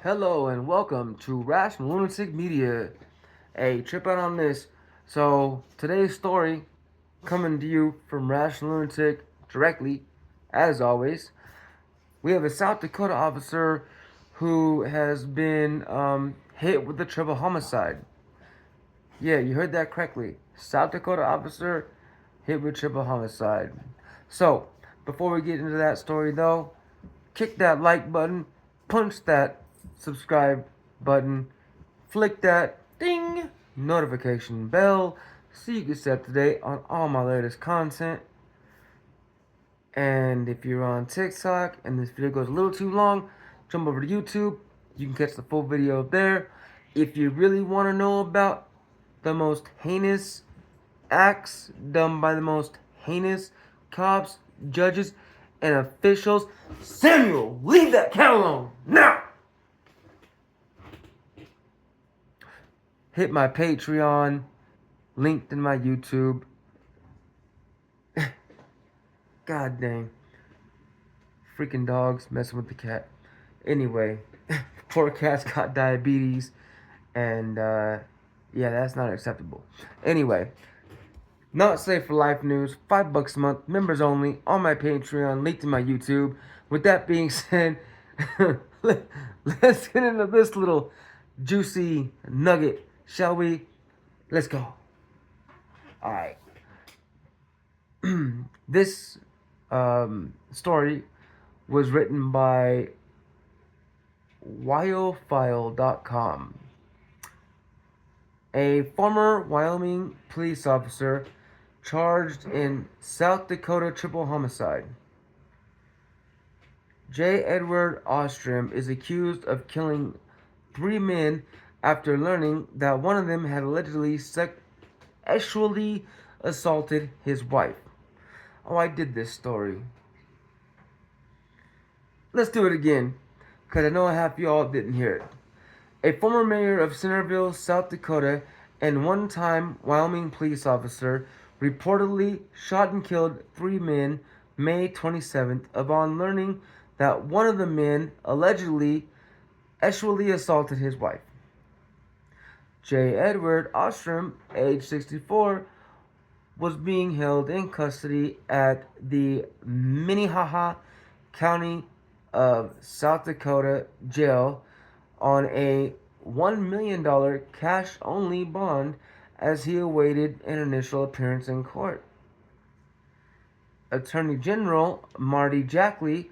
Hello and welcome to Rational Lunatic Media. Hey, trip out on this. So, today's story coming to you from Rational Lunatic directly, as always. We have a South Dakota officer who has been hit with a triple homicide. Yeah, you heard that correctly. South Dakota officer hit with triple homicide. So, before we get into that story though, kick that like button, punch that subscribe button, flick that ding notification bell so you can stay up to date on all my latest content. And if you're on TikTok and this video goes a little too long, jump over to YouTube. You can catch the full video there. If you really want to know about the most heinous acts done by the most heinous cops, judges, and officials, Samuel, leave that cat alone now. Hit my Patreon, linked in my YouTube. God dang. Freaking dogs messing with the cat. Anyway, poor cat's got diabetes, and yeah, that's not acceptable. Anyway, not safe for life news, $5 a month, members only, on my Patreon, linked in my YouTube. With that being said, let's get into this little juicy nugget, shall we? Let's go. Alright. This story was written by Wildfile.com. A former Wyoming police officer charged in South Dakota triple homicide. J. Edward Ostrom is accused of killing 3 men after learning that one of them had allegedly sexually assaulted his wife. Oh, I did this story. Let's do it again, because I know half y'all didn't hear it. A former mayor of Centerville, South Dakota, and one-time Wyoming police officer reportedly shot and killed 3 men May 27th upon learning that one of the men allegedly sexually assaulted his wife. J. Edward Ostrom, age 64, was being held in custody at the Minnehaha County of South Dakota jail on a $1 million cash-only bond as he awaited an initial appearance in court. Attorney General Marty Jackley,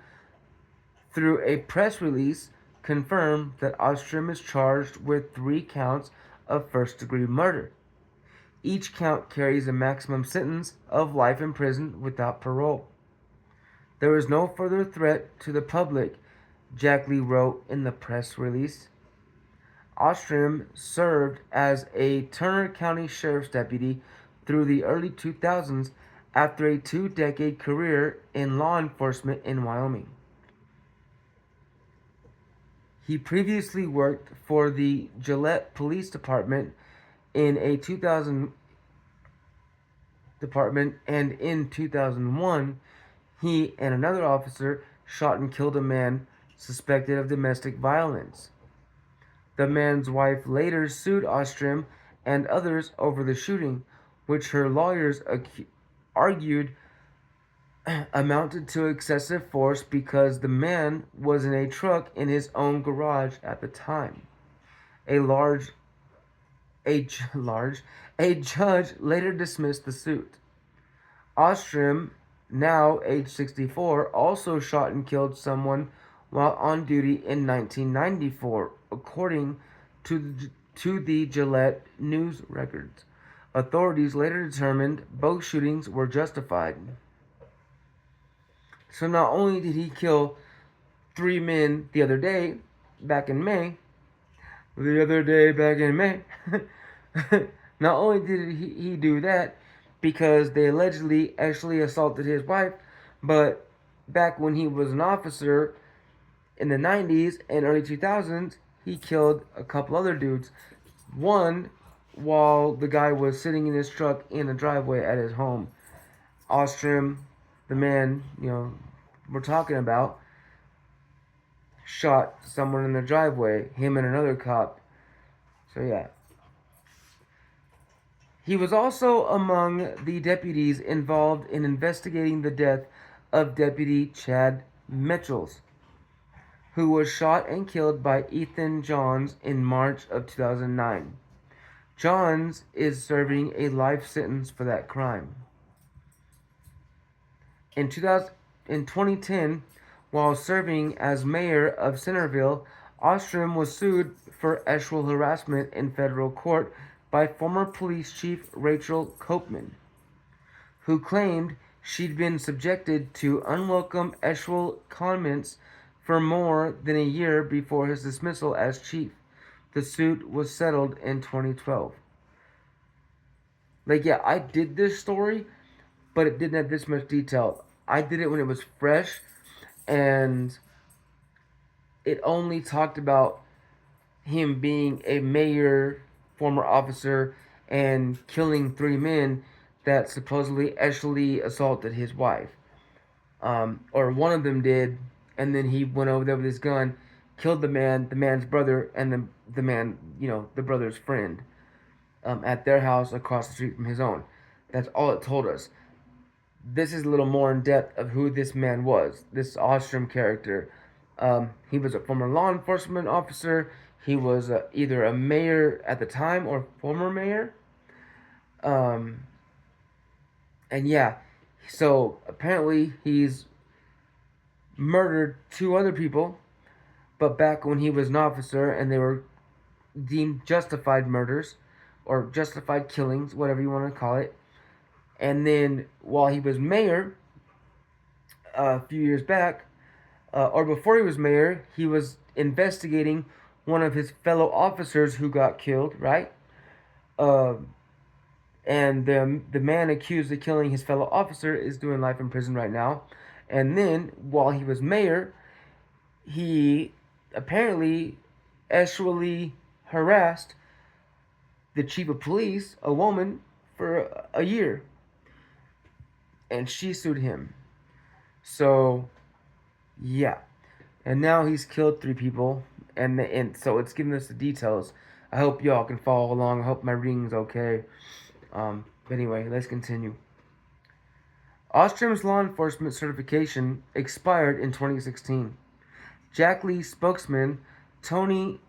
through a press release, confirmed that Ostrom is charged with 3 counts of first-degree murder. Each count carries a maximum sentence of life in prison without parole. There is no further threat to the public, Jackley wrote in the press release. Ostrom served as a Turner County Sheriff's deputy through the early 2000s after a 2-decade career in law enforcement in Wyoming. He previously worked for the Gillette Police Department in 2001, he and another officer shot and killed a man suspected of domestic violence. The man's wife later sued Ostrom and others over the shooting, which her lawyers argued amounted to excessive force because the man was in a truck in his own garage at the time. A judge later dismissed the suit. Ostrom, now age 64, also shot and killed someone while on duty in 1994, according to the Gillette news records. Authorities later determined both shootings were justified. So not only did he kill 3 men the other day, back in May, not only did he do that because they allegedly actually assaulted his wife, but back when he was an officer in the 90s and early 2000s, he killed a couple other dudes. One, while the guy was sitting in his truck in a driveway at his home. Ostrom, the man, we're talking about, shot someone in the driveway, him and another cop. So yeah. He was also among the deputies involved in investigating the death of Deputy Chad Mitchells, who was shot and killed by Ethan Johns in March of 2009. Johns is serving a life sentence for that crime. In 2010, while serving as mayor of Centerville, Ostrom was sued for sexual harassment in federal court by former police chief Rachel Copeman, who claimed she'd been subjected to unwelcome sexual comments for more than a year before his dismissal as chief. The suit was settled in 2012. Like, yeah, I did this story, but it didn't have this much detail. I did it when it was fresh, and it only talked about him being a mayor, former officer, and killing 3 men that supposedly sexually assaulted his wife. Or one of them did, and then he went over there with his gun, killed the man's brother, and the man, the brother's friend, at their house across the street from his own. That's all it told us. This is a little more in depth of who this man was, this Ostrom character. He was a former law enforcement officer. He was either a mayor at the time or former mayor. And yeah, so apparently he's murdered 2 other people, but back when he was an officer and they were deemed justified murders or justified killings, whatever you want to call it. And then while he was mayor a few years back, or before he was mayor, he was investigating one of his fellow officers who got killed, right? Uh, and the man accused of killing his fellow officer is doing life in prison right now. And then, while he was mayor, he apparently sexually harassed the chief of police, a woman, for a year. And she sued him. So, yeah. And now he's killed 3 people. And so it's giving us the details. I hope y'all can follow along. I hope my reading's okay. But anyway, let's continue. Ostrom's law enforcement certification expired in 2016. Jack Lee spokesman Tony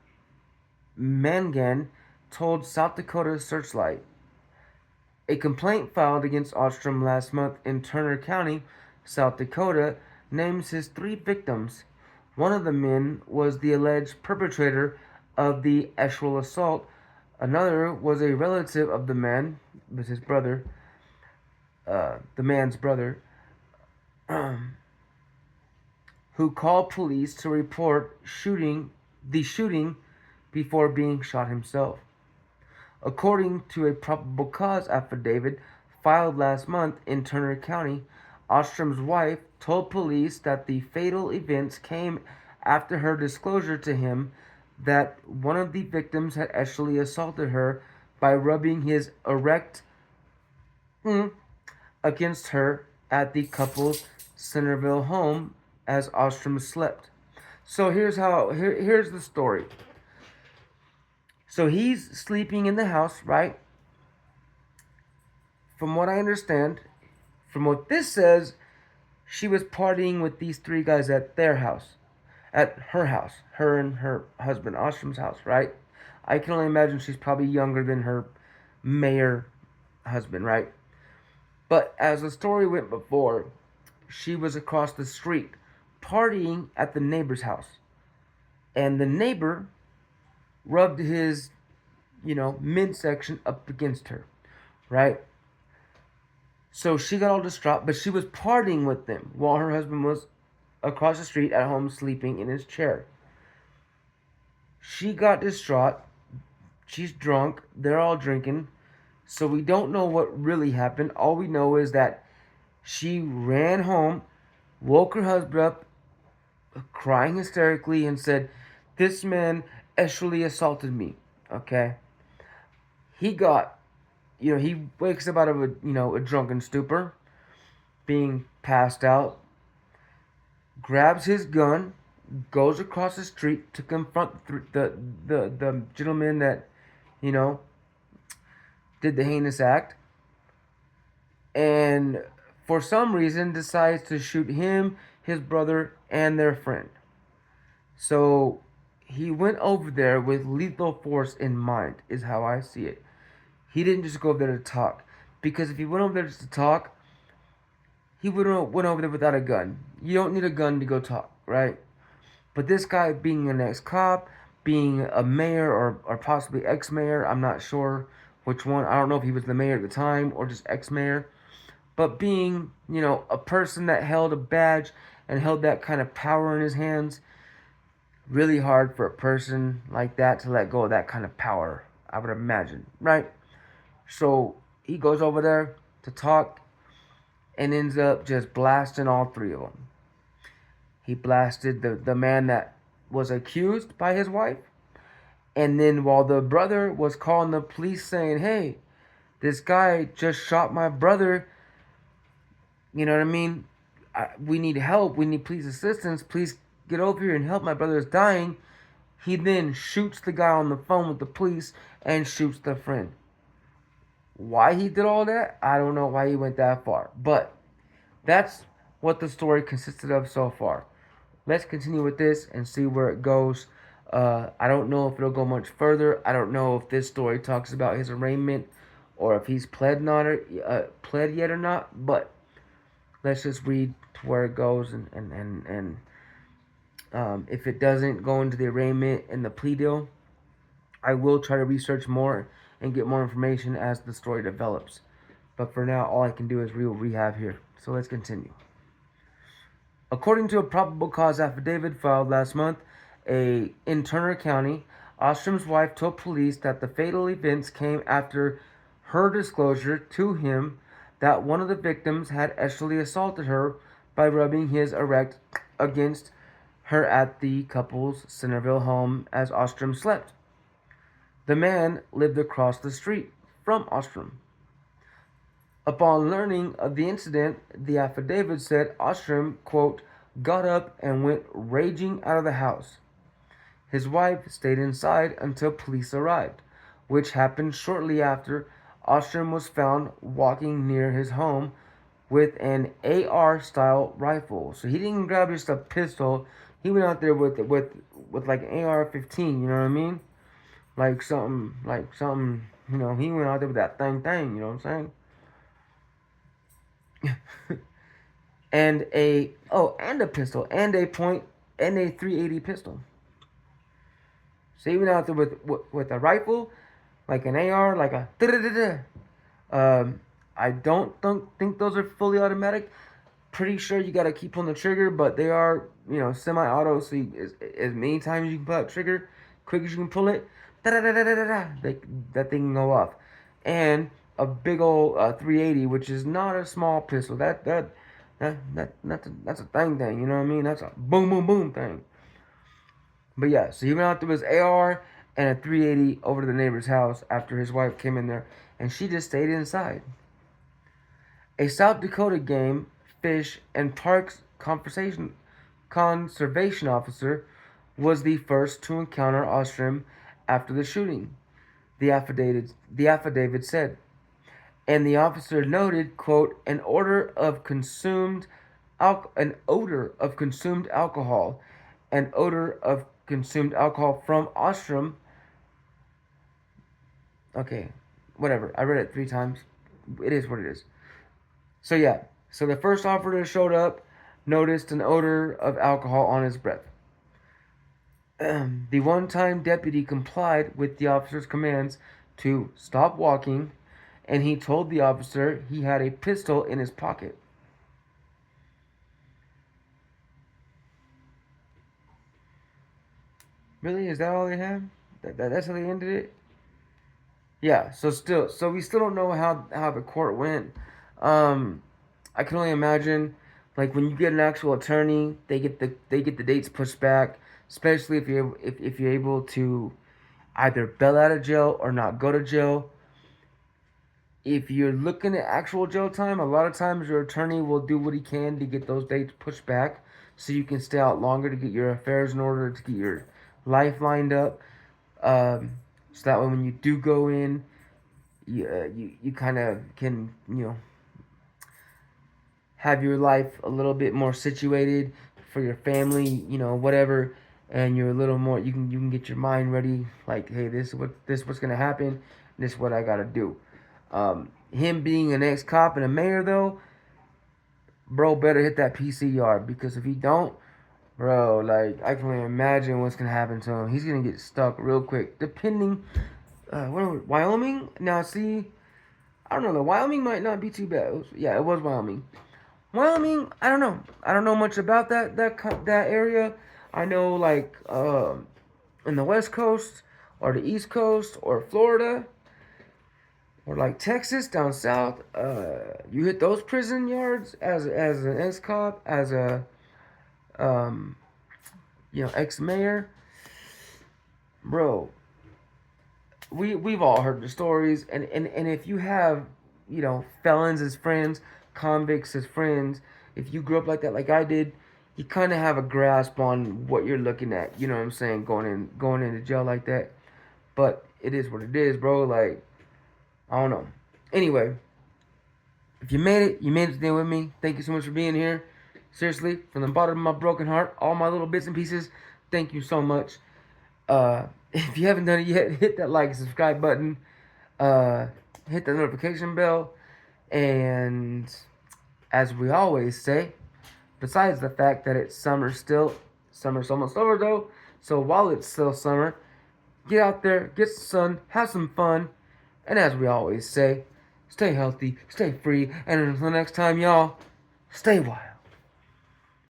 Mangan told South Dakota Searchlight. A complaint filed against Ostrom last month in Turner County, South Dakota, names his 3 victims. One of the men was the alleged perpetrator of the sexual assault. Another was a relative of the man, was his brother, the man's brother, who called police to report the shooting before being shot himself. According to a probable cause affidavit filed last month in Turner County, Ostrom's wife told police that the fatal events came after her disclosure to him that one of the victims had actually assaulted her by rubbing his erect against her at the couple's Centerville home as Ostrom slept. So here's the story. So he's sleeping in the house, right? From what I understand, from what this says, she was partying with these 3 guys at their house, at her house, her and her husband, Ostrom's house, right? I can only imagine she's probably younger than her mayor husband, right? But as the story went before, she was across the street partying at the neighbor's house. And the neighbor rubbed his, midsection up against her, right? So she got all distraught, but she was partying with them while her husband was across the street at home sleeping in his chair. She got distraught. She's drunk. They're all drinking. So we don't know what really happened. All we know is that she ran home, woke her husband up, crying hysterically, and said, "This man sexually assaulted me." Okay? He got, he wakes up out of a drunken stupor, being passed out, grabs his gun, goes across the street to confront the gentleman that, you know, did the heinous act, and for some reason decides to shoot him, his brother, and their friend. So he went over there with lethal force in mind, is how I see it. He didn't just go over there to talk. Because if he went over there just to talk, he would have went over there without a gun. You don't need a gun to go talk, right? But this guy being an ex-cop, being a mayor or possibly ex-mayor, I'm not sure which one. I don't know if he was the mayor at the time or just ex-mayor. But being, a person that held a badge and held that kind of power in his hands, really hard for a person like that to let go of that kind of power, I would imagine, right? So he goes over there to talk and ends up just blasting all three of them. He blasted the man that was accused by his wife. And then while the brother was calling the police saying, hey, this guy just shot my brother, you know what I mean? We need help. We need police assistance. Please get over here and help. My brother is dying. He then shoots the guy on the phone with the police and shoots the friend. Why he did all that, I don't know why he went that far. But that's what the story consisted of so far. Let's continue with this and see where it goes. I don't know if it'll go much further. I don't know if this story talks about his arraignment or if he's pled yet or not. But let's just read to where it goes, and if it doesn't go into the arraignment and the plea deal, I will try to research more and get more information as the story develops. But for now, all I can do is read what we have here. So let's continue. According to a probable cause affidavit filed last month in Turner County, Ostrom's wife told police that the fatal events came after her disclosure to him that one of the victims had sexually assaulted her by rubbing his erect against her at the couple's Centerville home as Ostrom slept. The man lived across the street from Ostrom. Upon learning of the incident, the affidavit said Ostrom, quote, got up and went raging out of the house. His wife stayed inside until police arrived, which happened shortly after. Ostrom was found walking near his home with an AR-style rifle. So he didn't grab just a pistol. He went out there with like an AR-15. You know what I mean? Like something. He went out there with that thing. You know what I'm saying? and a pistol and a .380 pistol. So he went out there with a rifle, like an AR, like a I don't think those are fully automatic. Pretty sure you gotta keep on the trigger, but they are, semi-auto. So as many times as you can pull out trigger, quick as you can pull it, that thing can go off. And a big old 380, which is not a small pistol. That's a thing. You know what I mean? That's a boom boom boom thing. But yeah, so he went out to his AR and a 380 over to the neighbor's house after his wife came in there, and she just stayed inside. A South Dakota Game, Fish, and Parks conservation officer was the first to encounter Ostrom after the shooting, the affidavit said. And the officer noted, quote, an odor of consumed alcohol, from Ostrom. Okay, whatever. I read it 3 times. It is what it is. So yeah, so the first officer showed up, noticed an odor of alcohol on his breath. The one-time deputy complied with the officer's commands to stop walking, and he told the officer he had a pistol in his pocket. Really? Is that all they have? That's how they ended it? Yeah, so we still don't know how the court went. I can only imagine, like, when you get an actual attorney, they get the dates pushed back, especially if you're able to either bail out of jail or not go to jail. If you're looking at actual jail time, a lot of times your attorney will do what he can to get those dates pushed back, so you can stay out longer to get your affairs in order, to get your life lined up. So that way, when you do go in, you kind of can, have your life a little bit more situated for your family, whatever, and you're a little more, you can get your mind ready, like, hey, this what's gonna happen, this is what I gotta do. Him being an ex-cop and a mayor, though, bro, better hit that PCR, because if he don't, bro, like, I can only imagine what's gonna happen to him. He's gonna get stuck real quick, depending. Wyoming? Now, see, I don't know. The Wyoming might not be too bad. It was Wyoming. Wyoming, I don't know. I don't know much about that area. I know, like, in the West Coast or the East Coast or Florida or like Texas down south, you hit those prison yards as an ex cop, as a um, ex mayor, bro. We've all heard the stories, and if you have, felons as friends, convicts as friends, if you grew up like that, like I did, you kind of have a grasp on what you're looking at. You know what I'm saying? Going into jail like that, but it is what it is, bro. Like, I don't know. Anyway, if you made it today with me. Thank you so much for being here. Seriously, from the bottom of my broken heart, all my little bits and pieces, thank you so much. If you haven't done it yet, hit that like and subscribe button. Uh, Hit the notification bell. And as we always say, besides the fact that it's summer still, summer's almost over though. So while it's still summer, get out there, get some sun, have some fun. And as we always say, stay healthy, stay free, and until next time, y'all, stay wild.